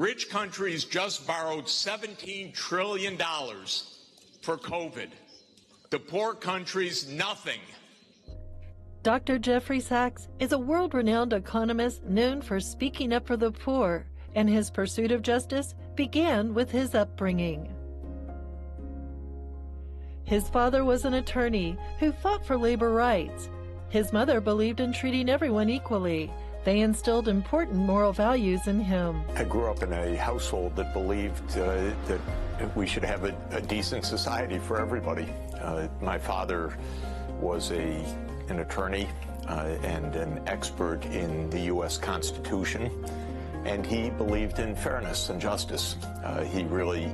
rich countries just borrowed $17 trillion for COVID. The poor countries, nothing. Dr. Jeffrey Sachs is a world-renowned economist known for speaking up for the poor, and his pursuit of justice began with his upbringing. His father was an attorney who fought for labor rights. His mother believed in treating everyone equally. They instilled important moral values in him. I grew up in a household that believed that we should have a decent society for everybody. My father was an attorney and an expert in the U.S. Constitution, and he believed in fairness and justice. He really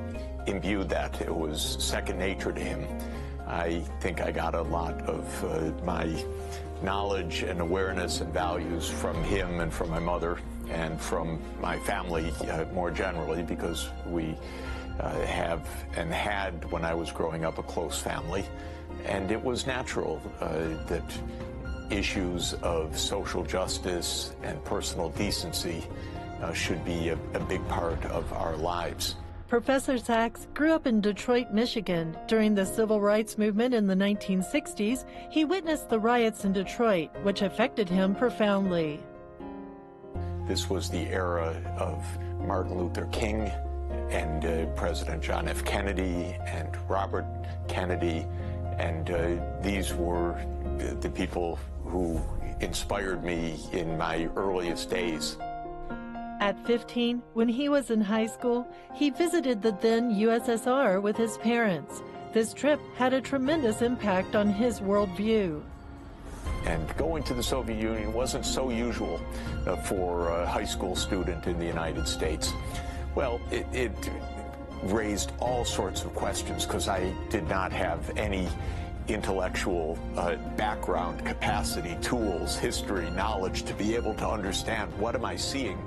imbued that. It was second nature to him. I think I got a lot of my knowledge and awareness and values from him and from my mother and from my family more generally, because we have and had, when I was growing up, a close family. And it was natural that issues of social justice and personal decency should be a big part of our lives. Professor Sachs grew up in Detroit, Michigan. During the civil rights movement in the 1960s, he witnessed the riots in Detroit, which affected him profoundly. This was the era of Martin Luther King and President John F. Kennedy and Robert Kennedy, and these were the people who inspired me in my earliest days. At 15, when he was in high school, he visited the then USSR with his parents. This trip had a tremendous impact on his worldview. And going to the Soviet Union wasn't so usual for a high school student in the United States. Well, it raised all sorts of questions, because I did not have any intellectual background, capacity, tools, history, knowledge to be able to understand, what am I seeing?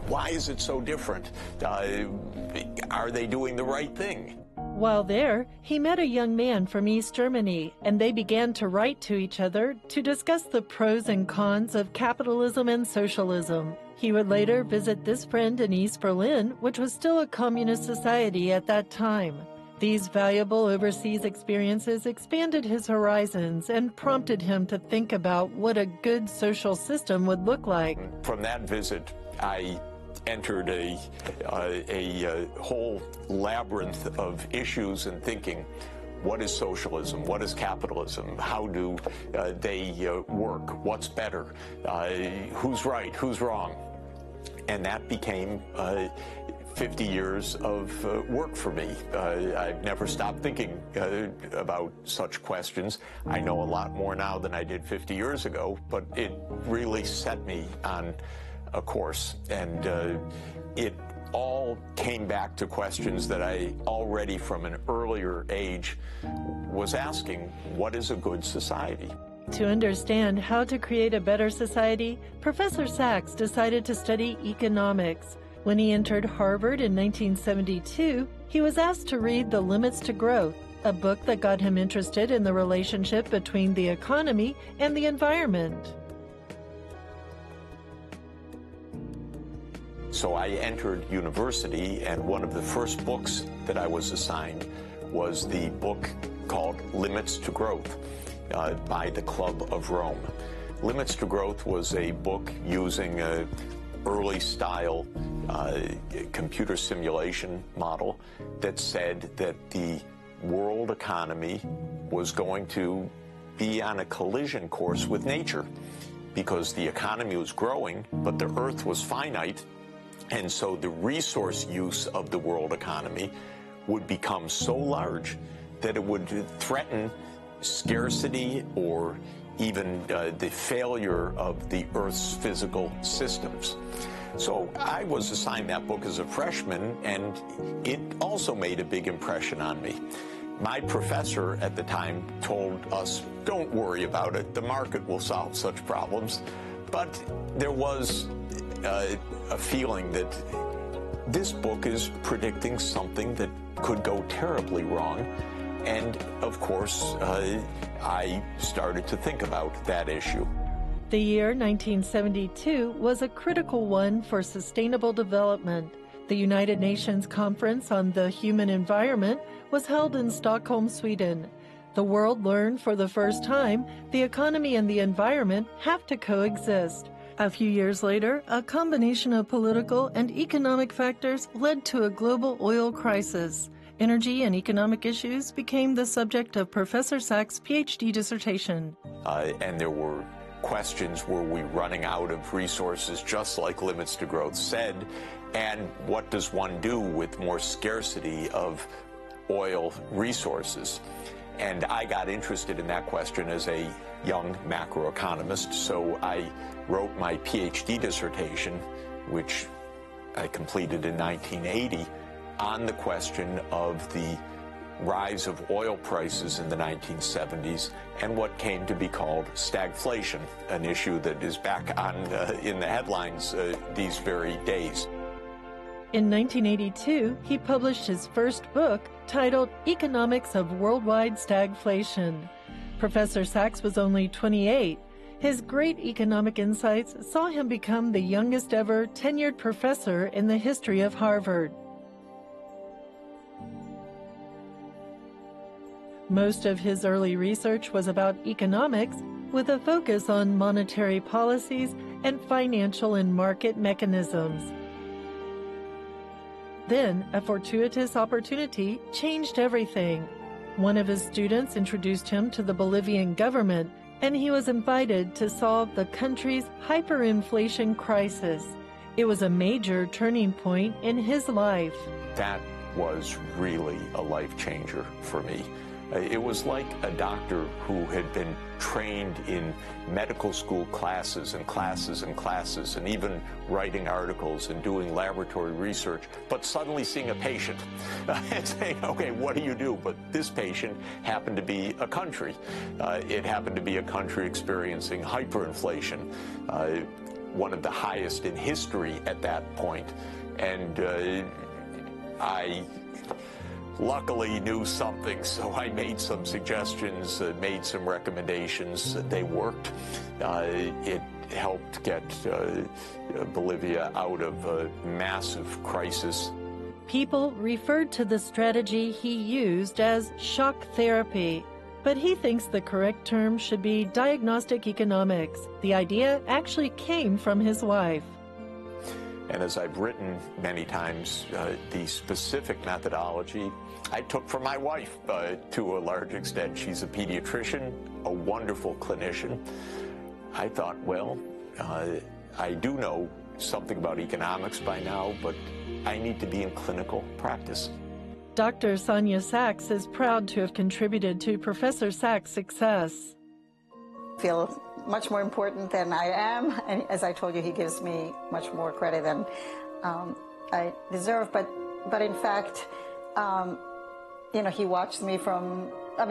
Why is it so different? Are they doing the right thing? While there, he met a young man from East Germany, and they began to write to each other to discuss the pros and cons of capitalism and socialism. He would later visit this friend in East Berlin, which was still a communist society at that time. These valuable overseas experiences expanded his horizons and prompted him to think about what a good social system would look like. From that visit, I entered a whole labyrinth of issues and thinking. What is socialism? What is capitalism? How do they work? What's better? Who's right? Who's wrong? And that became 50 years of work for me. I've never stopped thinking about such questions. I know a lot more now than I did 50 years ago, but it really set me on a course, and it all came back to questions that I already from an earlier age was asking. What is a good society? To understand how to create a better society, Professor Sachs decided to study economics. When he entered Harvard in 1972, he was asked to read The Limits to Growth, a book that got him interested in the relationship between the economy and the environment. So I entered university, and one of the first books that I was assigned was the book called Limits to Growth by the Club of Rome. Limits to Growth was a book using a early style computer simulation model that said that the world economy was going to be on a collision course with nature, because the economy was growing, but the earth was finite. And so the resource use of the world economy would become so large that it would threaten scarcity or even the failure of the Earth's physical systems. So I was assigned that book as a freshman, and it also made a big impression on me. My professor at the time told us, don't worry about it, the market will solve such problems. But there was a feeling that this book is predicting something that could go terribly wrong. And of course, I started to think about that issue. The year 1972 was a critical one for sustainable development. The United Nations Conference on the Human Environment was held in Stockholm, Sweden. The world learned for the first time the economy and the environment have to coexist. A few years later, a combination of political and economic factors led to a global oil crisis. Energy and economic issues became the subject of Professor Sachs' PhD dissertation. And there were questions, were we running out of resources, just like Limits to Growth said, and what does one do with more scarcity of oil resources? And I got interested in that question as a young macroeconomist, so I wrote my PhD dissertation, which I completed in 1980, on the question of the rise of oil prices in the 1970s and what came to be called stagflation, an issue that is back on in the headlines these very days. In 1982, he published his first book titled Economics of Worldwide Stagflation. Professor Sachs was only 28. His great economic insights saw him become the youngest ever tenured professor in the history of Harvard. Most of his early research was about economics, with a focus on monetary policies and financial and market mechanisms. Then, a fortuitous opportunity changed everything. One of his students introduced him to the Bolivian government, and he was invited to solve the country's hyperinflation crisis. It was a major turning point in his life. That was really a life changer for me. It was like a doctor who had been trained in medical school classes and classes and classes and even writing articles and doing laboratory research, but suddenly seeing a patient and saying, okay, what do you do? But this patient happened to be a country. It happened to be a country experiencing hyperinflation, one of the highest in history at that point. And I luckily knew something, so I made some suggestions, made some recommendations. They worked. It helped get Bolivia out of a massive crisis. People referred to the strategy he used as shock therapy, but he thinks the correct term should be diagnostic economics. The idea actually came from his wife. And as I've written many times, the specific methodology I took from my wife to a large extent. She's a pediatrician, a wonderful clinician. I thought, well, I do know something about economics by now, but I need to be in clinical practice. Dr. Sonia Sachs is proud to have contributed to Professor Sachs' success. I feel much more important than I am, and as I told you, he gives me much more credit than I deserve. But in fact, you know, he watched me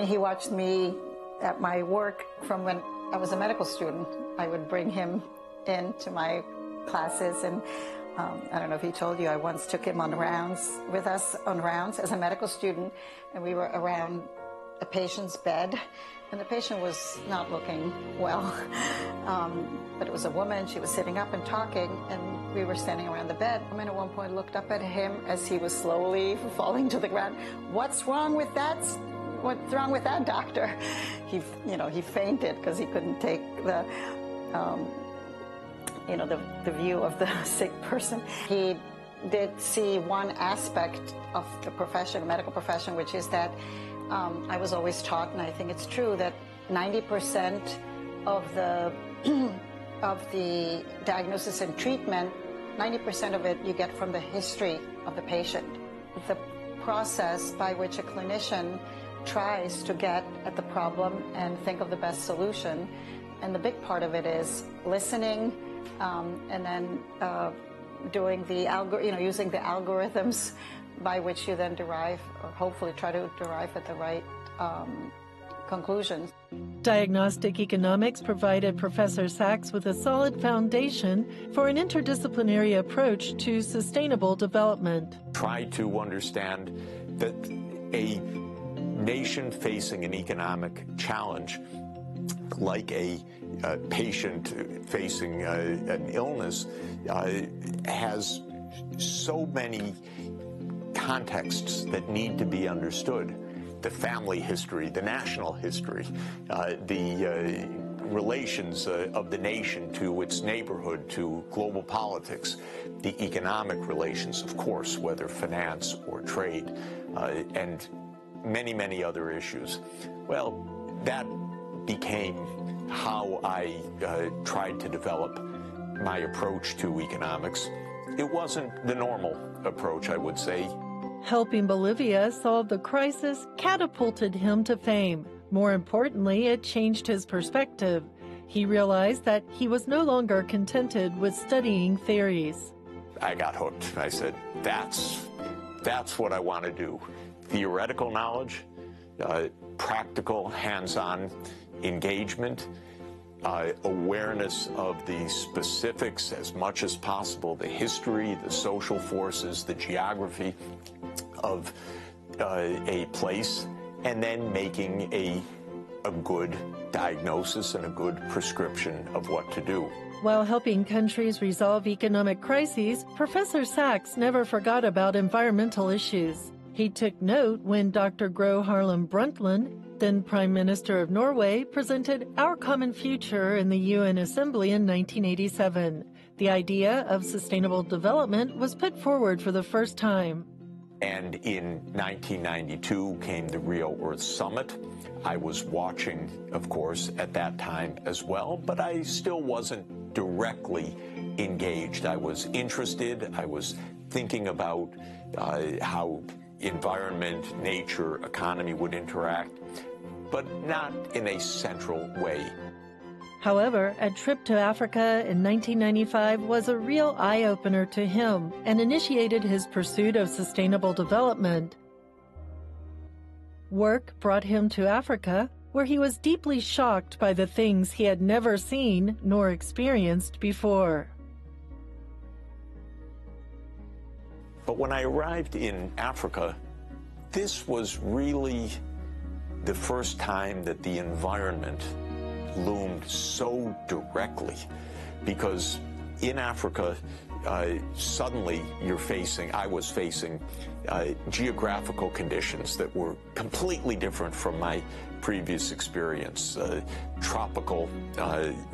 he watched me at my work from when I was a medical student. I would bring him into my classes, and I don't know if he told you, I once took him on rounds with us as a medical student, and we were around a patient's bed, and the patient was not looking well. But it was a woman. She was sitting up and talking, and we were standing around the bed. I at one point looked up at him as he was slowly falling to the ground. What's wrong with that? What's wrong with that, doctor? He fainted because he couldn't take the view of the sick person. He did see one aspect of the profession, medical profession, which is that I was always taught, and I think it's true, that 90% of the diagnosis and treatment, 90% of it you get from the history of the patient. The process by which a clinician tries to get at the problem and think of the best solution, and the big part of it is listening, and then doing the using the algorithms by which you then derive, or hopefully try to derive at the right conclusions. Diagnostic economics provided Professor Sachs with a solid foundation for an interdisciplinary approach to sustainable development. Try to understand that a nation facing an economic challenge, like a patient facing an illness, has so many contexts that need to be understood. The family history, the national history, the relations of the nation to its neighborhood, to global politics, the economic relations, of course, whether finance or trade, and many, many other issues. Well, that became how I tried to develop my approach to economics. It wasn't the normal approach, I would say. Helping Bolivia solve the crisis catapulted him to fame. More importantly, it changed his perspective. He realized that he was no longer contented with studying theories. I got hooked. I said, that's what I want to do. Theoretical knowledge, practical, hands-on engagement, awareness of the specifics as much as possible, the history, the social forces, the geography of a place, and then making a good diagnosis and a good prescription of what to do. While helping countries resolve economic crises, Professor Sachs never forgot about environmental issues. He took note when Dr. Gro Harlem Brundtland, then Prime Minister of Norway, presented Our Common Future in the UN Assembly in 1987. The idea of sustainable development was put forward for the first time. And in 1992 came the Rio Earth Summit. I was watching, of course, at that time as well, but I still wasn't directly engaged. I was interested. I was thinking about how environment, nature, economy would interact, but not in a central way. However, a trip to Africa in 1995 was a real eye-opener to him and initiated his pursuit of sustainable development. Work brought him to Africa, where he was deeply shocked by the things he had never seen nor experienced before. But when I arrived in Africa, this was really the first time that the environment loomed so directly, because in Africa, suddenly I was facing geographical conditions that were completely different from my previous experience. Tropical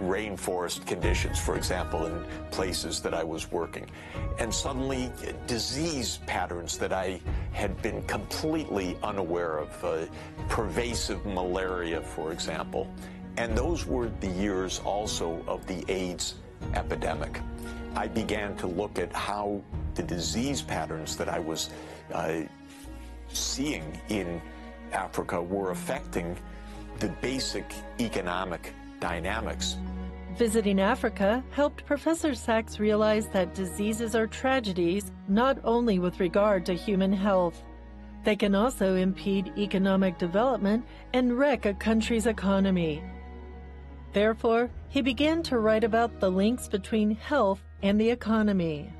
rainforest conditions, for example, in places that I was working. And suddenly disease patterns that I had been completely unaware of, pervasive malaria, for example. And those were the years also of the AIDS epidemic. I began to look at how the disease patterns that I was seeing in Africa were affecting the basic economic dynamics. Visiting Africa helped Professor Sachs realize that diseases are tragedies not only with regard to human health. They can also impede economic development and wreck a country's economy. Therefore, he began to write about the links between health and the economy.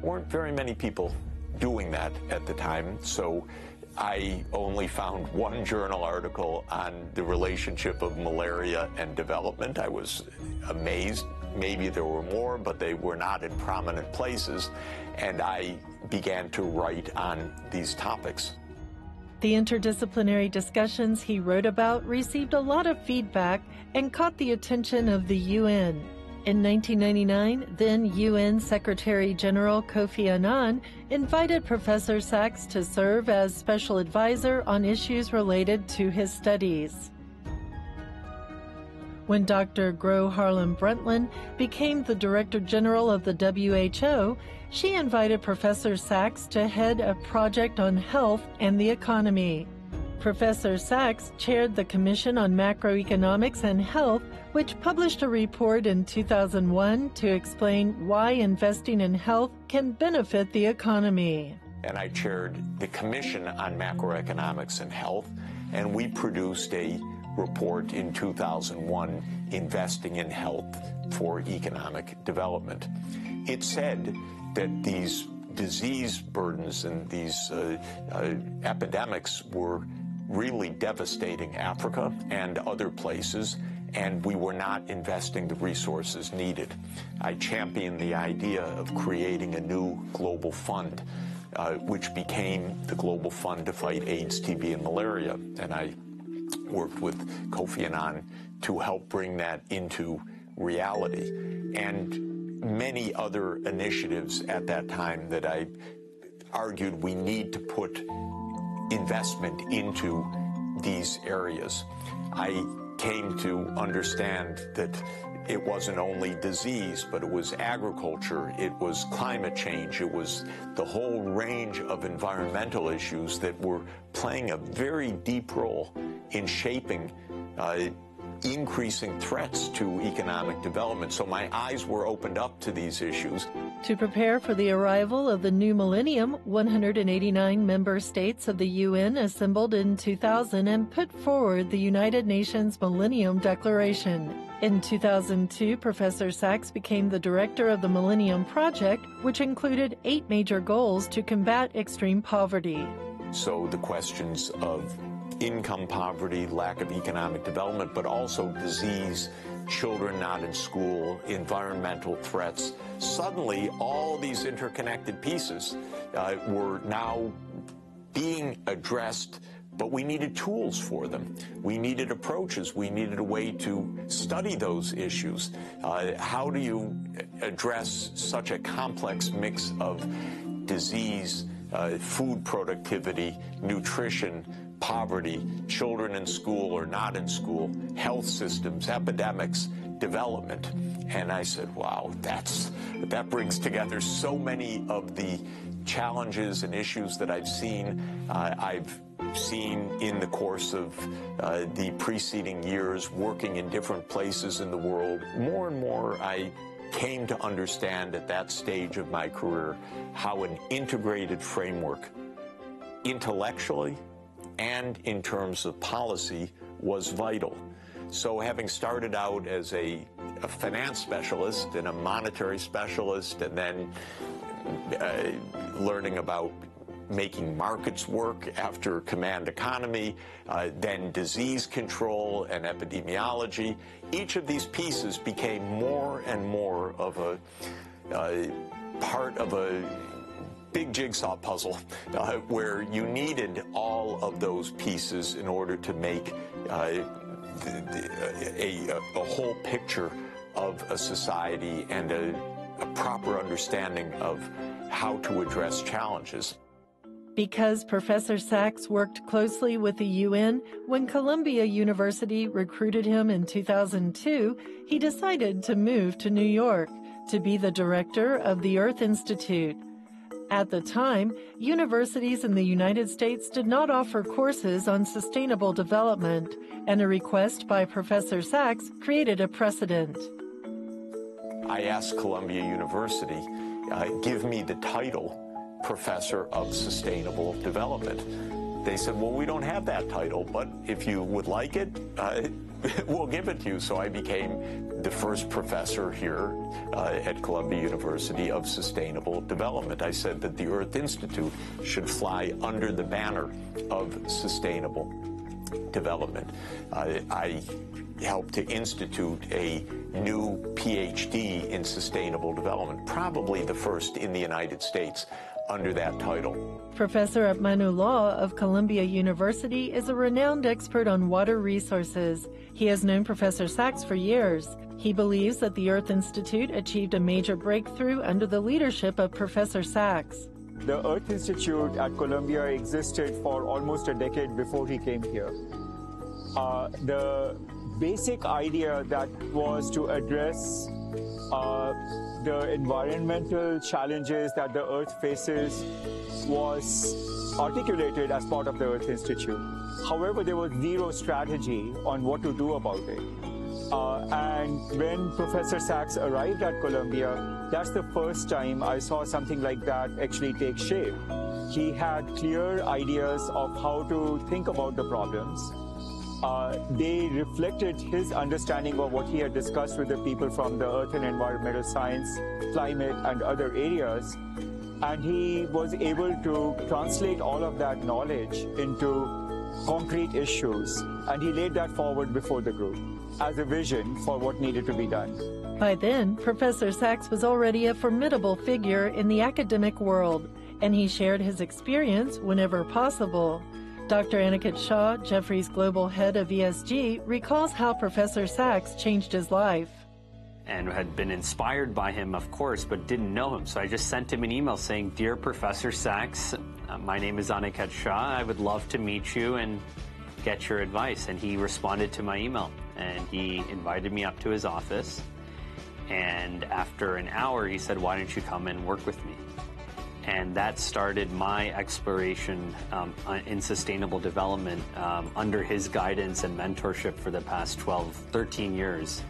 Weren't very many people doing that at the time, so I only found one journal article on the relationship of malaria and development. I was amazed. Maybe there were more, but they were not in prominent places, and I began to write on these topics. The interdisciplinary discussions he wrote about received a lot of feedback and caught the attention of the UN. In 1999, then UN Secretary General Kofi Annan invited Professor Sachs to serve as special advisor on issues related to his studies. When Dr. Gro Harlem Brundtland became the Director General of the WHO, she invited Professor Sachs to head a project on health and the economy. Professor Sachs chaired the Commission on Macroeconomics and Health, which published a report in 2001 to explain why investing in health can benefit the economy. And I chaired the Commission on Macroeconomics and Health, and we produced a report in 2001, Investing in Health for Economic Development. It said that these disease burdens and these epidemics were really devastating Africa and other places, and we were not investing the resources needed. I championed the idea of creating a new global fund, which became the Global Fund to Fight AIDS, TB, and Malaria. And I worked with Kofi Annan to help bring that into reality. And many other initiatives at that time that I argued we need to put investment into these areas. I came to understand that it wasn't only disease, but it was agriculture, it was climate change, it was the whole range of environmental issues that were playing a very deep role in shaping increasing threats to economic development. So my eyes were opened up to these issues. To prepare for the arrival of the new millennium, 189 member states of the UN assembled in 2000 and put forward the United Nations Millennium Declaration. In 2002, Professor Sachs became the director of the Millennium Project, which included 8 major goals to combat extreme poverty. So the questions of income poverty, lack of economic development, but also disease, children not in school, environmental threats. Suddenly, all these interconnected pieces were now being addressed, but we needed tools for them. We needed approaches. We needed a way to study those issues. How do you address such a complex mix of disease, food productivity, nutrition, poverty, children in school or not in school, health systems, epidemics, development? And I said, wow, that brings together so many of the challenges and issues that I've seen in the course of the preceding years, working in different places in the world. More and more, I came to understand at that stage of my career how an integrated framework, intellectually and in terms of policy, was vital. So having started out as a finance specialist and a monetary specialist, and then learning about making markets work after command economy, then disease control and epidemiology, each of these pieces became more and more of a part of a big jigsaw puzzle where you needed all of those pieces in order to make a whole picture of a society and a proper understanding of how to address challenges. Because Professor Sachs worked closely with the UN, when Columbia University recruited him in 2002, he decided to move to New York to be the director of the Earth Institute. At the time, universities in the United States did not offer courses on sustainable development, and a request by Professor Sachs created a precedent. I asked Columbia University, give me the title Professor of Sustainable Development. They said, well, we don't have that title, but if you would like it, we'll give it to you. So I became the first professor here at Columbia University of Sustainable Development. I said that the Earth Institute should fly under the banner of sustainable development. I helped to institute a new PhD in sustainable development, probably the first in the United States under that title. Professor Atmanullah of Columbia University is a renowned expert on water resources. He has known Professor Sachs for years. He believes that the Earth Institute achieved a major breakthrough under the leadership of Professor Sachs. The Earth Institute at Columbia existed for almost a decade before he came here. The basic idea that was to address the environmental challenges that the Earth faces was articulated as part of the Earth Institute. However, there was zero strategy on what to do about it. And when Professor Sachs arrived at Columbia, that's the first time I saw something like that actually take shape. He had clear ideas of how to think about the problems. They reflected his understanding of what he had discussed with the people from the earth and environmental science, climate, and other areas. And he was able to translate all of that knowledge into concrete issues, and he laid that forward before the group as a vision for what needed to be done. By then, Professor Sachs was already a formidable figure in the academic world, and he shared his experience whenever possible. Dr. Aniket Shah, Jefferies global head of ESG, recalls how Professor Sachs changed his life. And had been inspired by him, of course, but didn't know him. So I just sent him an email saying, "Dear Professor Sachs, my name is Aniket Shah. I would love to meet you and get your advice." And he responded to my email, and he invited me up to his office. And after an hour, he said, "Why don't you come and work with me?" And that started my exploration in sustainable development under his guidance and mentorship for the past 12, 13 years.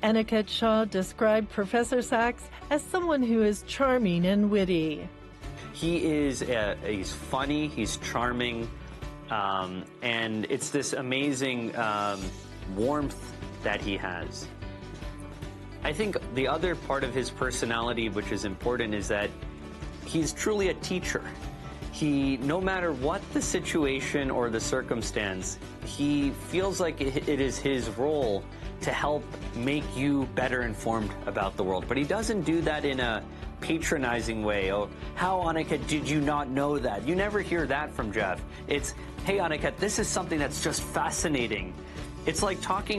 Aniket Shah described Professor Sachs as someone who is charming and witty. He's funny, he's charming, and it's this amazing warmth that he has. I think the other part of his personality, which is important, is that he's truly a teacher. No matter what the situation or the circumstance, he feels like it is his role to help make you better informed about the world. But he doesn't do that in a patronizing way. "Oh, how, Aniket, did you not know that?" You never hear that from Jeff. It's, "Hey, Aniket, this is something that's just fascinating." It's like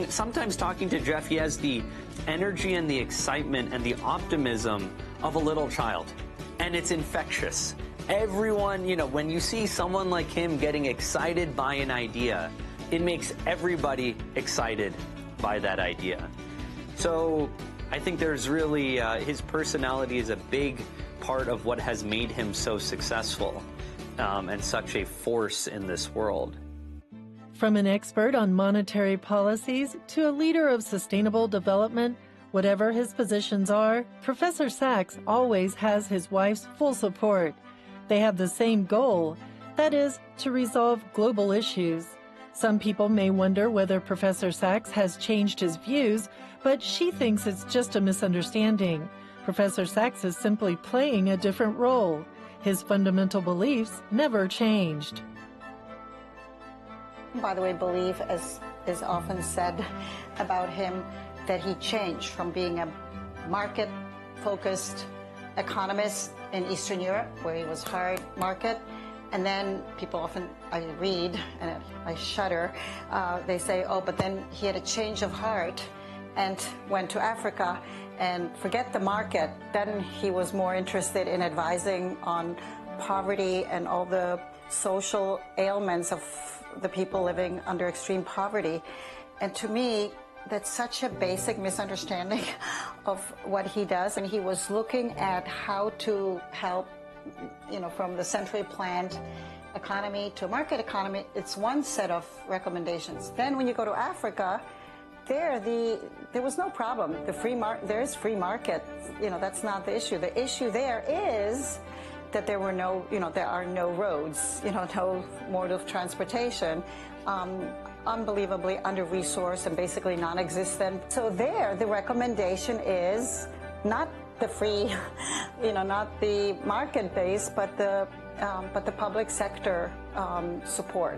sometimes talking to Jeff, he has the energy and the excitement and the optimism of a little child. And it's infectious. Everyone, when you see someone like him getting excited by an idea, it makes everybody excited by that idea. So I think there's really, his personality is a big part of what has made him so successful and such a force in this world. From an expert on monetary policies to a leader of sustainable development, whatever his positions are, Professor Sachs always has his wife's full support. They have the same goal, that is, to resolve global issues. Some people may wonder whether Professor Sachs has changed his views, but she thinks it's just a misunderstanding. Professor Sachs is simply playing a different role. His fundamental beliefs never changed. By the way, belief, as is often said about him, that he changed from being a market-focused economist in Eastern Europe, where he was hard market, and then people often, I read, and I shudder, they say, "Oh, but then he had a change of heart and went to Africa and forget the market." Then he was more interested in advising on poverty and all the social ailments of the people living under extreme poverty. And to me, that's such a basic misunderstanding of what he does. And he was looking at how to help, from the centrally planned economy to market economy. It's one set of recommendations. Then when you go to Africa, there was no problem. There is free market. That's not the issue. The issue there is that there are no roads, no mode of transportation. Unbelievably under-resourced and basically non-existent. So there, the recommendation is not the free, not the market-based, but the public sector support.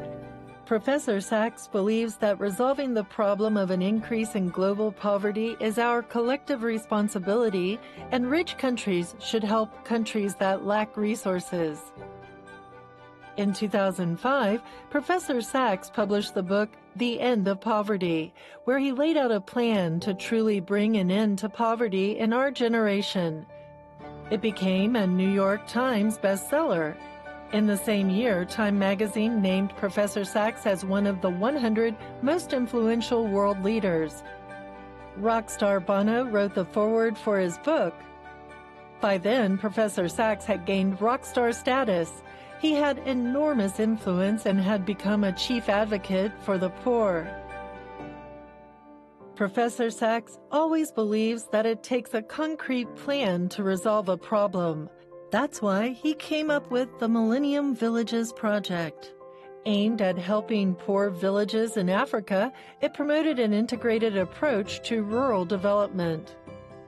Professor Sachs believes that resolving the problem of an increase in global poverty is our collective responsibility, and rich countries should help countries that lack resources. In 2005, Professor Sachs published the book The End of Poverty, where he laid out a plan to truly bring an end to poverty in our generation. It became a New York Times bestseller. In the same year, Time magazine named Professor Sachs as one of the 100 most influential world leaders. Rock star Bono wrote the foreword for his book. By then, Professor Sachs had gained rock star status. He had enormous influence and had become a chief advocate for the poor. Professor Sachs always believes that it takes a concrete plan to resolve a problem. That's why he came up with the Millennium Villages Project. Aimed at helping poor villages in Africa, it promoted an integrated approach to rural development.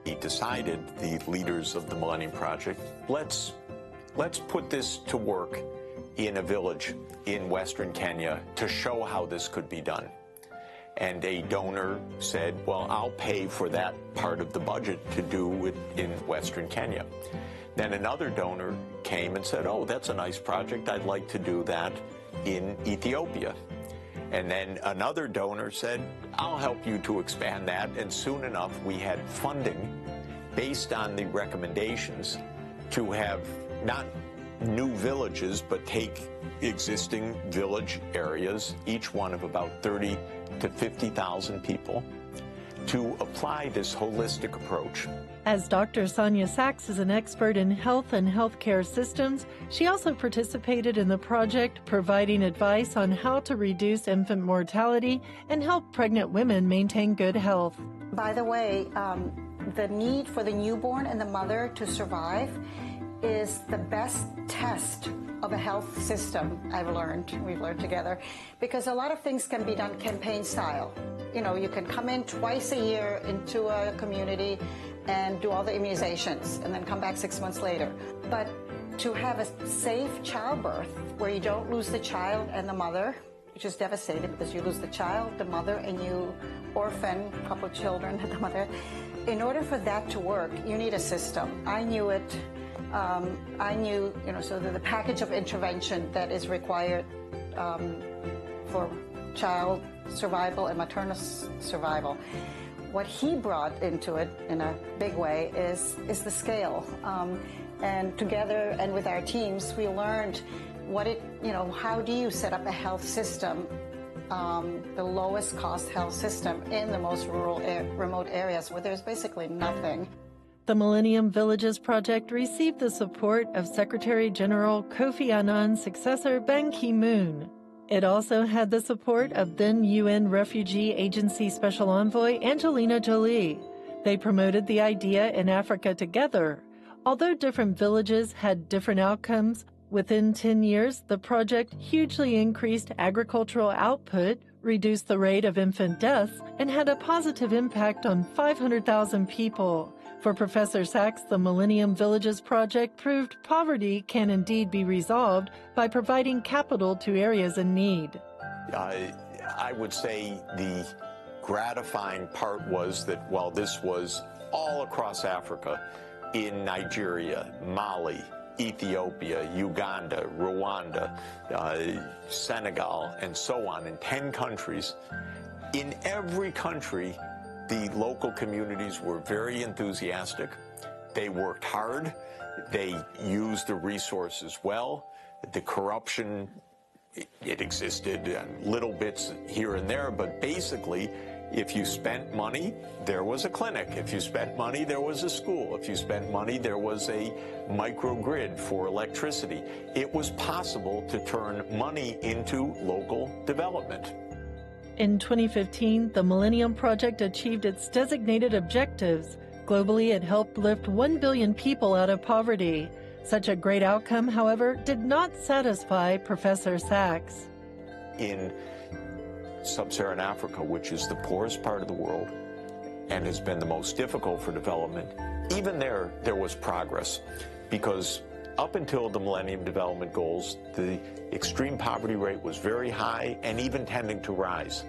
He decided, the leaders of the Millennium Project, let's put this to work in a village in Western Kenya to show how this could be done. And a donor said, well, I'll pay for that part of the budget to do it in Western Kenya. Then another donor came and said, oh, that's a nice project. I'd like to do that in Ethiopia. And then another donor said, I'll help you to expand that. And soon enough, we had funding based on the recommendations to have not new villages, but take existing village areas, each one of about 30 to 50,000 people, to apply this holistic approach. As Dr. Sonia Sachs is an expert in health and healthcare systems, she also participated in the project, providing advice on how to reduce infant mortality and help pregnant women maintain good health. By the way, the need for the newborn and the mother to survive is the best test of a health system, we've learned together, because a lot of things can be done campaign style. You know, you can come in twice a year into a community and do all the immunizations and then come back 6 months later. But to have a safe childbirth where you don't lose the child and the mother, which is devastating because you lose the child, the mother, and you orphan a couple of children and the mother. In order for that to work, you need a system. I knew it. So the package of intervention that is required for child survival and maternal survival. What he brought into it in a big way is the scale. And together and with our teams, we learned how do you set up a health system, the lowest cost health system in the most remote areas where there's basically nothing. The Millennium Villages Project received the support of Secretary General Kofi Annan's successor, Ban Ki-moon. It also had the support of then UN Refugee Agency Special Envoy Angelina Jolie. They promoted the idea in Africa together. Although different villages had different outcomes, within 10 years, the project hugely increased agricultural output, reduced the rate of infant deaths, and had a positive impact on 500,000 people. For Professor Sachs, the Millennium Villages Project proved poverty can indeed be resolved by providing capital to areas in need. I would say the gratifying part was that while this was all across Africa, in Nigeria, Mali, Ethiopia, Uganda, Rwanda, Senegal, and so on, in 10 countries, in every country, the local communities were very enthusiastic. They worked hard. They used the resources well. The corruption, it existed in little bits here and there, but basically, if you spent money, there was a clinic. If you spent money, there was a school. If you spent money, there was a microgrid for electricity. It was possible to turn money into local development. In 2015, the Millennium Project achieved its designated objectives. Globally, it helped lift 1 billion people out of poverty. Such a great outcome, however, did not satisfy Professor Sachs. In sub-Saharan Africa, which is the poorest part of the world and has been the most difficult for development, even there was progress, because up until the Millennium Development Goals, the extreme poverty rate was very high and even tending to rise.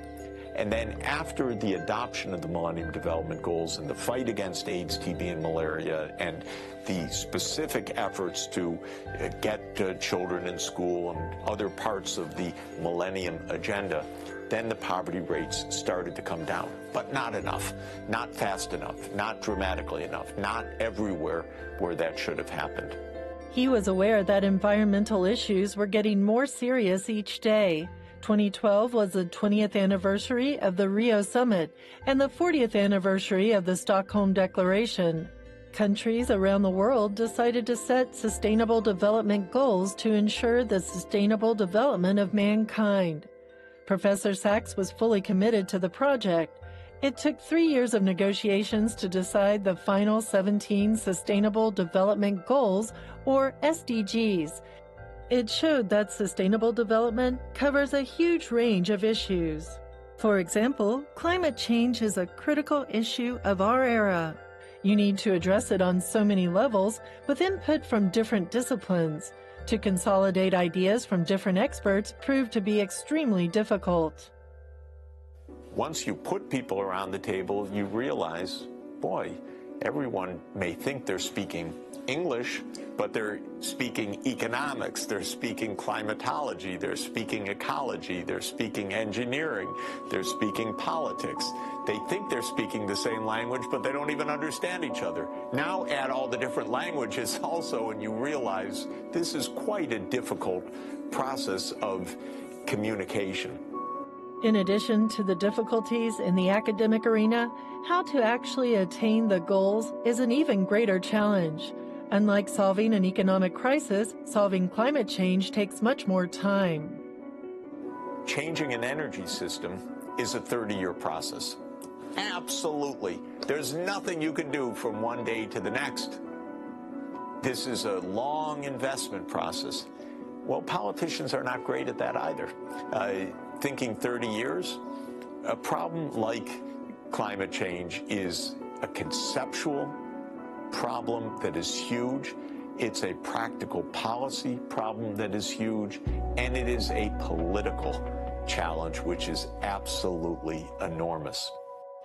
And then after the adoption of the Millennium Development Goals and the fight against AIDS, TB, and malaria, and the specific efforts to get children in school and other parts of the Millennium Agenda, then the poverty rates started to come down. But not enough, not fast enough, not dramatically enough, not everywhere where that should have happened. He was aware that environmental issues were getting more serious each day. 2012 was the 20th anniversary of the Rio Summit and the 40th anniversary of the Stockholm Declaration. Countries around the world decided to set sustainable development goals to ensure the sustainable development of mankind. Professor Sachs was fully committed to the project. It took 3 years of negotiations to decide the final 17 Sustainable Development Goals, or SDGs. It showed that sustainable development covers a huge range of issues. For example, climate change is a critical issue of our era. You need to address it on so many levels with input from different disciplines. To consolidate ideas from different experts proved to be extremely difficult. Once you put people around the table, you realize, boy, everyone may think they're speaking English, but they're speaking economics, they're speaking climatology, they're speaking ecology, they're speaking engineering, they're speaking politics. They think they're speaking the same language, but they don't even understand each other. Now add all the different languages also, and you realize this is quite a difficult process of communication. In addition to the difficulties in the academic arena, how to actually attain the goals is an even greater challenge. Unlike solving an economic crisis, solving climate change takes much more time. Changing an energy system is a 30-year process. Absolutely. There's nothing you can do from one day to the next. This is a long investment process. Well, politicians are not great at that either. Thinking 30 years, a problem like climate change is a conceptual problem that is huge. It's a practical policy problem that is huge, and it is a political challenge which is absolutely enormous.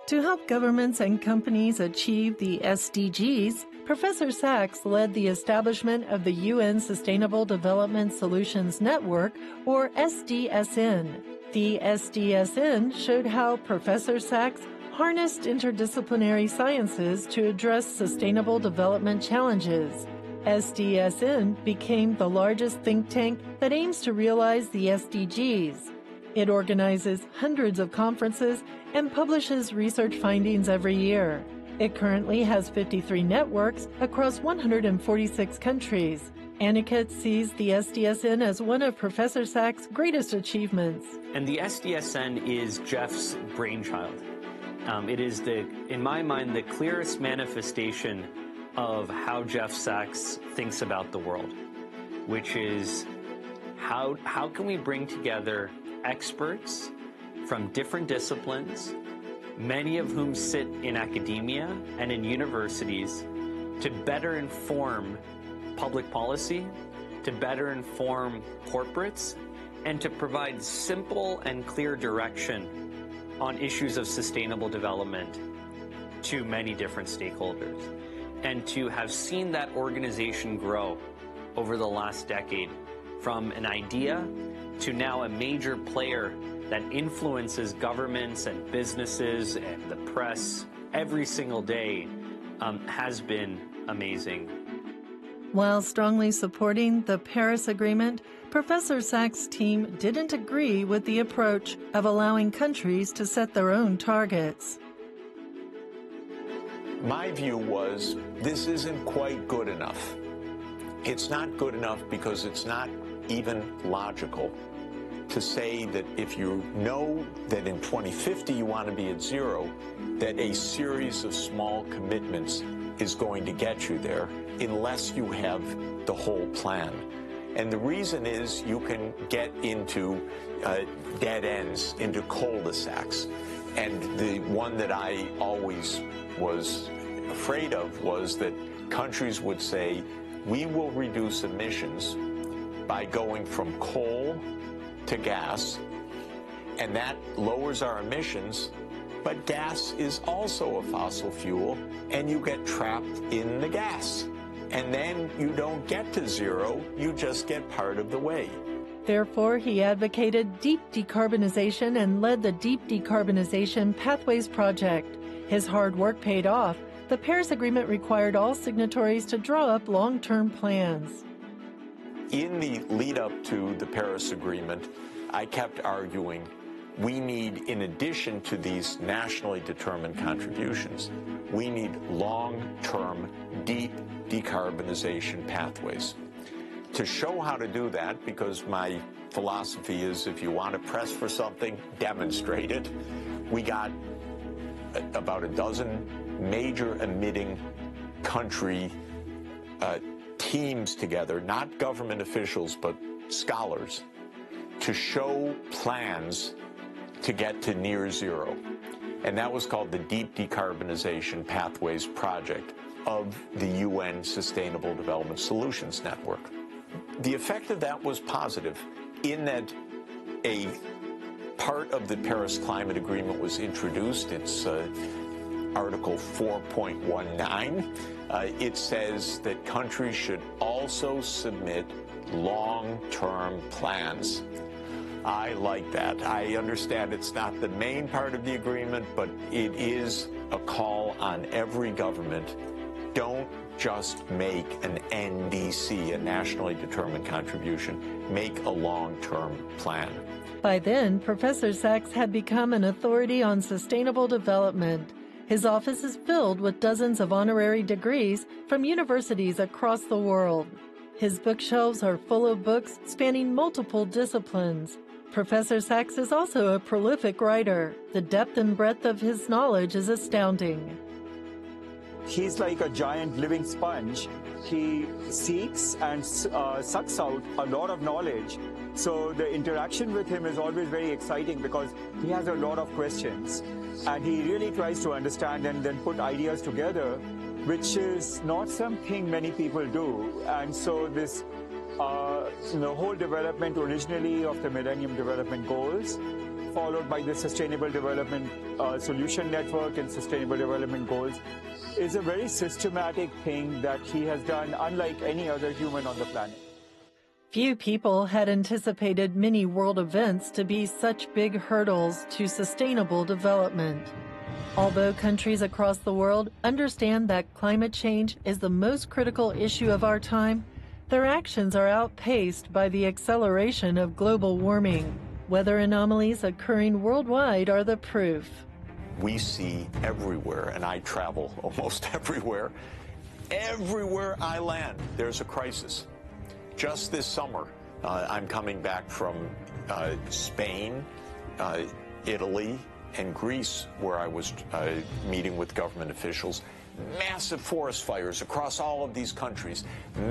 To help governments and companies achieve the SDGs, Professor Sachs led the establishment of the UN Sustainable Development Solutions Network, or SDSN. The SDSN showed how Professor Sachs harnessed interdisciplinary sciences to address sustainable development challenges. SDSN became the largest think tank that aims to realize the SDGs. It organizes hundreds of conferences and publishes research findings every year. It currently has 53 networks across 146 countries. Aniket sees the SDSN as one of Professor Sachs' greatest achievements. And the SDSN is Jeff's brainchild. It is, in my mind, the clearest manifestation of how Jeff Sachs thinks about the world, which is how can we bring together experts from different disciplines, many of whom sit in academia and in universities, to better inform public policy, to better inform corporates, and to provide simple and clear direction on issues of sustainable development to many different stakeholders. And to have seen that organization grow over the last decade from an idea to now a major player that influences governments and businesses and the press every single day has been amazing. While strongly supporting the Paris Agreement, Professor Sachs' team didn't agree with the approach of allowing countries to set their own targets. My view was this isn't quite good enough. It's not good enough because it's not even logical to say that if you know that in 2050 you want to be at zero, that a series of small commitments is going to get you there unless you have the whole plan. And the reason is you can get into dead ends, into cul-de-sacs. And the one that I always was afraid of was that countries would say, we will reduce emissions by going from coal to gas, and that lowers our emissions, but gas is also a fossil fuel, and you get trapped in the gas. And then you don't get to zero, you just get part of the way. Therefore, he advocated deep decarbonization and led the Deep Decarbonization Pathways Project. His hard work paid off. The Paris Agreement required all signatories to draw up long-term plans. In the lead-up to the Paris Agreement, I kept arguing we need, in addition to these nationally determined contributions, we need long-term, deep decarbonization pathways. To show how to do that, because my philosophy is if you want to press for something, demonstrate it, we got about a dozen major emitting country teams together, not government officials, but scholars, to show plans to get to near zero. And that was called the Deep Decarbonization Pathways Project of the UN Sustainable Development Solutions Network. the effect of that was positive in that a part of the Paris Climate Agreement was introduced. It's Article 4.19. It says that countries should also submit long-term plans. I like that. I understand it's not the main part of the agreement, but it is a call on every government. Don't just make an NDC, a nationally determined contribution. Make a long-term plan. By then, Professor Sachs had become an authority on sustainable development. His office is filled with dozens of honorary degrees from universities across the world. His bookshelves are full of books spanning multiple disciplines. Professor Sachs is also a prolific writer. The depth and breadth of his knowledge is astounding. He's like a giant living sponge. He seeks and sucks out a lot of knowledge. So the interaction with him is always very exciting because he has a lot of questions. And he really tries to understand and then put ideas together, which is not something many people do. And so this the whole development originally of the Millennium Development Goals, followed by the Sustainable Development Solution Network and Sustainable Development Goals, is a very systematic thing that he has done unlike any other human on the planet. Few people had anticipated many world events to be such big hurdles to sustainable development. Although countries across the world understand that climate change is the most critical issue of our time, their actions are outpaced by the acceleration of global warming. Weather anomalies occurring worldwide are the proof. We see everywhere, and I travel almost everywhere. Everywhere I land, there's a crisis. Just this summer, I'm coming back from Spain, Italy, and Greece, where I was meeting with government officials. Massive forest fires across all of these countries,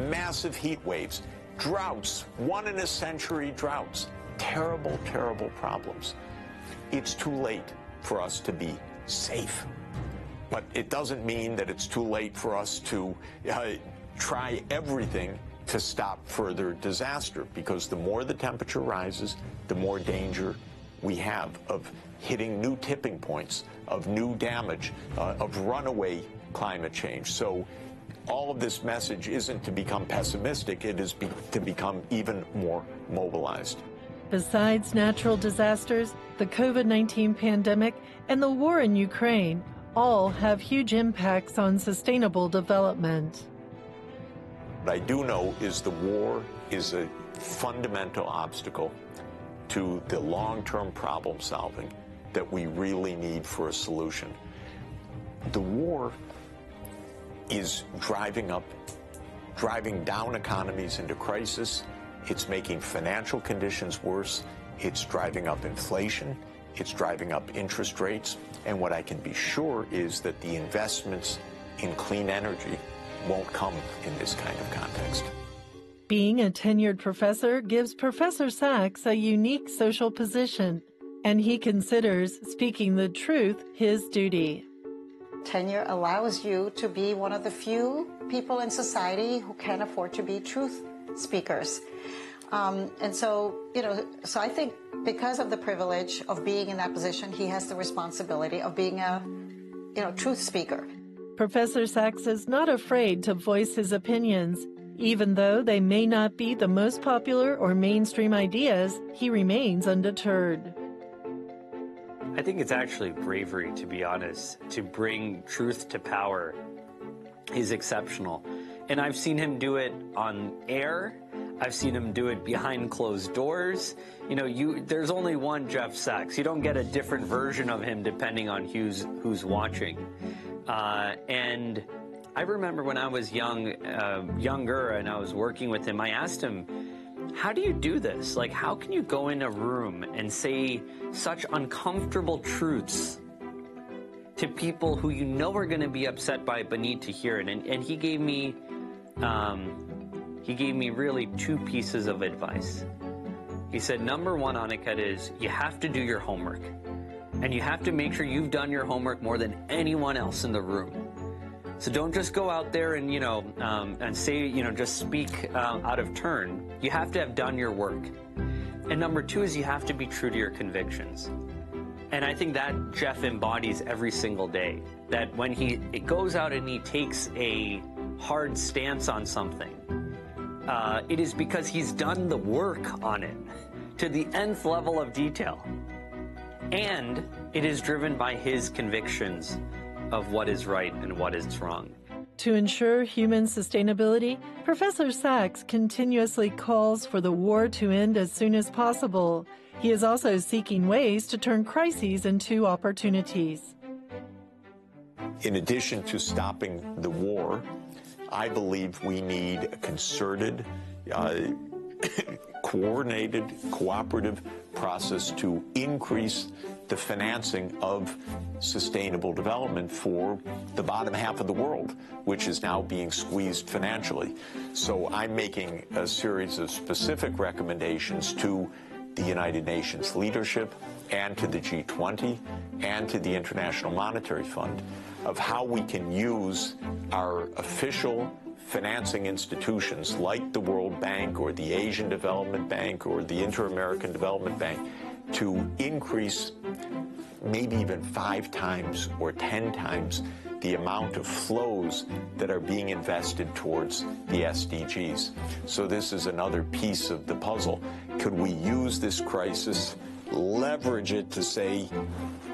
massive heat waves, droughts, one-in-a-century droughts. Terrible, terrible problems. It's too late for us to be safe. But it doesn't mean that it's too late for us to try everything to stop further disaster, because the more the temperature rises, the more danger we have of hitting new tipping points, of new damage, of runaway climate change. So all of this message isn't to become pessimistic, it is to become even more mobilized. Besides natural disasters, the COVID-19 pandemic, and the war in Ukraine all have huge impacts on sustainable development. What I do know is the war is a fundamental obstacle to the long-term problem solving that we really need for a solution. The war is driving down economies into crisis. It's making financial conditions worse. It's driving up inflation. It's driving up interest rates. And what I can be sure is that the investments in clean energy won't come in this kind of context. Being a tenured professor gives Professor Sachs a unique social position, and he considers speaking the truth his duty. Tenure allows you to be one of the few people in society who can afford to be truth speakers. And so, so I think because of the privilege of being in that position, he has the responsibility of being a, truth speaker. Professor Sachs is not afraid to voice his opinions. Even though they may not be the most popular or mainstream ideas, he remains undeterred. I think it's actually bravery, to be honest. To bring truth to power is exceptional. And I've seen him do it on air. I've seen him do it behind closed doors. There's only one Jeff Sachs. You don't get a different version of him depending on who's watching. And I remember when I was younger and I was working with him, I asked him, how do you do this? Like, how can you go in a room and say such uncomfortable truths to people who are going to be upset by it but need to hear it? And he gave me really two pieces of advice. He said, number one, Aniket, is you have to do your homework. And you have to make sure you've done your homework more than anyone else in the room. So don't just go out there and, and say, just speak out of turn. You have to have done your work. And number two is you have to be true to your convictions. And I think that Jeff embodies every single day. That when he goes out and he takes a hard stance on something, it is because he's done the work on it to the nth level of detail. And it is driven by his convictions of what is right and what is wrong. To ensure human sustainability, Professor Sachs continuously calls for the war to end as soon as possible. He is also seeking ways to turn crises into opportunities. In addition to stopping the war, I believe we need a concerted, coordinated, cooperative process to increase the financing of sustainable development for the bottom half of the world, which is now being squeezed financially. So I'm making a series of specific recommendations to the United Nations leadership and to the G20 and to the International Monetary Fund of how we can use our official financing institutions like the World Bank or the Asian Development Bank or the Inter-American Development Bank to increase maybe even 5 times or 10 times the amount of flows that are being invested towards the SDGs. So this is another piece of the puzzle. Could we use this crisis, leverage it to say,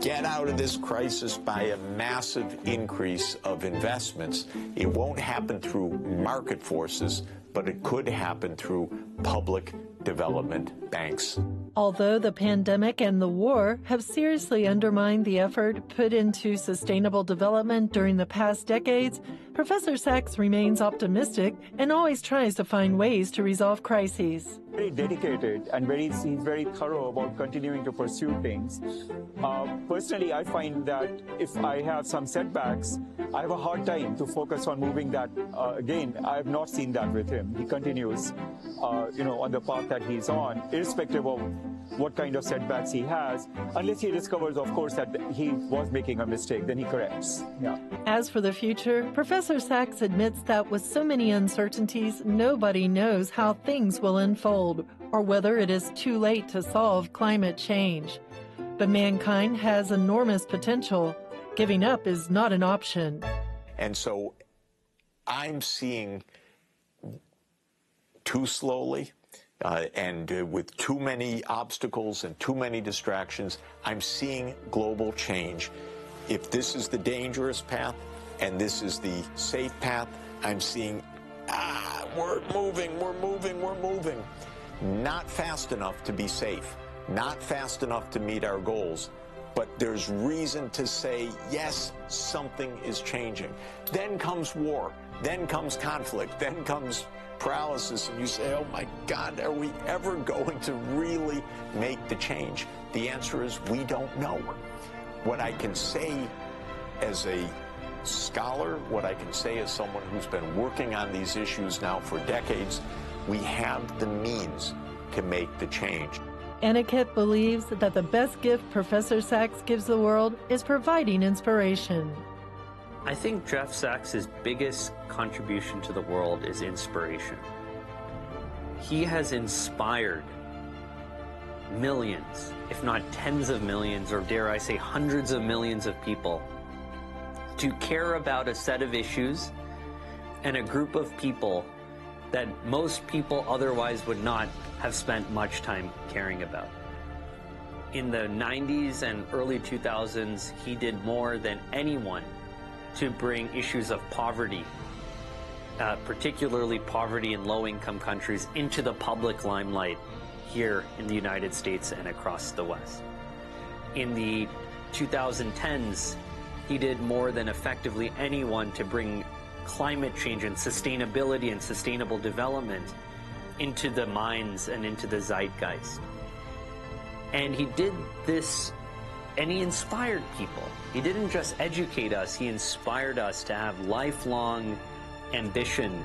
get out of this crisis by a massive increase of investments? It won't happen through market forces, but it could happen through public development banks. Although the pandemic and the war have seriously undermined the effort put into sustainable development during the past decades, Professor Sachs remains optimistic and always tries to find ways to resolve crises. Very dedicated and he's very thorough about continuing to pursue things. Personally, I find that if I have some setbacks, I have a hard time to focus on moving that. Again, I have not seen that with him. He continues, on the path that he's on, irrespective of what kind of setbacks he has, unless he discovers, of course, that he was making a mistake, then he corrects. Yeah. As for the future, Professor Sachs admits that with so many uncertainties, nobody knows how things will unfold or whether it is too late to solve climate change. But mankind has enormous potential. Giving up is not an option. And so I'm seeing too slowly and with too many obstacles and too many distractions, I'm seeing global change. If this is the dangerous path and this is the safe path, I'm seeing, we're moving. Not fast enough to be safe, not fast enough to meet our goals. But there's reason to say, yes, something is changing. Then comes war, then comes conflict, then comes paralysis, and you say, oh my God, are we ever going to really make the change? The answer is we don't know. What I can say as a scholar, what I can say as someone who's been working on these issues now for decades, we have the means to make the change. Aniket believes that the best gift Professor Sachs gives the world is providing inspiration. I think Jeff Sachs' biggest contribution to the world is inspiration. He has inspired millions, if not tens of millions, or dare I say hundreds of millions of people to care about a set of issues and a group of people that most people otherwise would not have spent much time caring about. In the 90s and early 2000s, he did more than anyone to bring issues of poverty, particularly poverty in low-income countries, into the public limelight here in the United States and across the West. In the 2010s, he did more than effectively anyone to bring climate change and sustainability and sustainable development into the minds and into the zeitgeist. And he did this, and he inspired people. He didn't just educate us, he inspired us to have lifelong ambition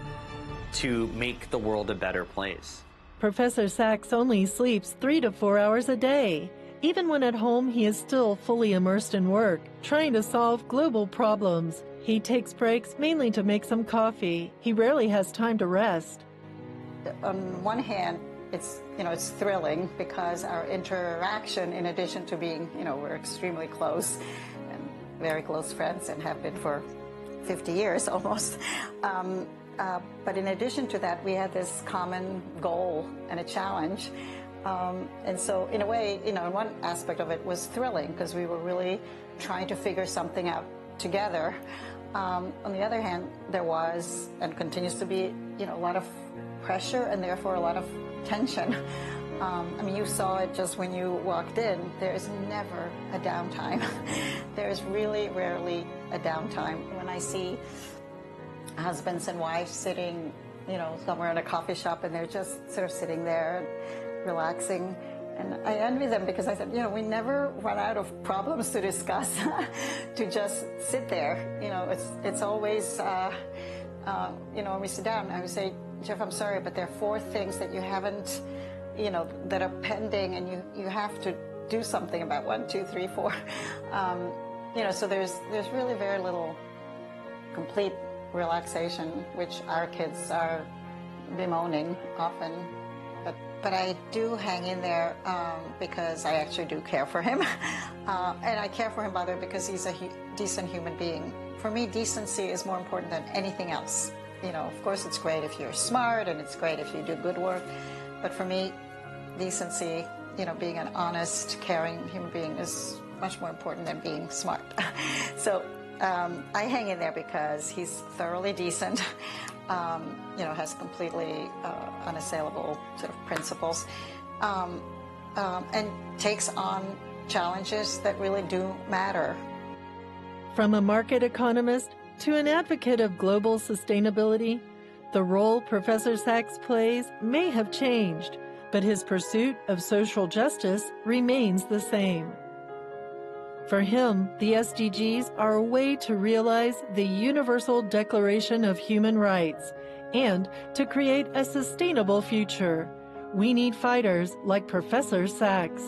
to make the world a better place. Professor Sachs only sleeps 3 to 4 hours a day. Even when at home, he is still fully immersed in work, trying to solve global problems. He takes breaks mainly to make some coffee. He rarely has time to rest. On one hand, it's thrilling because our interaction, in addition to being, we're extremely close and very close friends and have been for 50 years almost. But in addition to that, we had this common goal and a challenge. And so in a way, in one aspect of it was thrilling because we were really trying to figure something out together. On the other hand, there was and continues to be, a lot of pressure and therefore a lot of tension. You saw it just when you walked in. There is never a downtime. There is really rarely a downtime. When I see husbands and wives sitting, somewhere in a coffee shop and they're just sort of sitting there relaxing, and I envy them because I said, we never run out of problems to discuss to just sit there. It's always, when we sit down, I would say, Jeff, I'm sorry, but there are 4 things that you haven't, that are pending, and you have to do something about 1, 2, 3, 4. So there's really very little complete relaxation, which our kids are bemoaning often. But I do hang in there because I actually do care for him. And I care for him, by the way, because he's a decent human being. For me, decency is more important than anything else. Of course, it's great if you're smart and it's great if you do good work. But for me, decency, being an honest, caring human being is much more important than being smart. So I hang in there because he's thoroughly decent, has completely unassailable sort of principles, and takes on challenges that really do matter. From a market economist to an advocate of global sustainability, the role Professor Sachs plays may have changed, but his pursuit of social justice remains the same. For him, the SDGs are a way to realize the Universal Declaration of Human Rights and to create a sustainable future. We need fighters like Professor Sachs.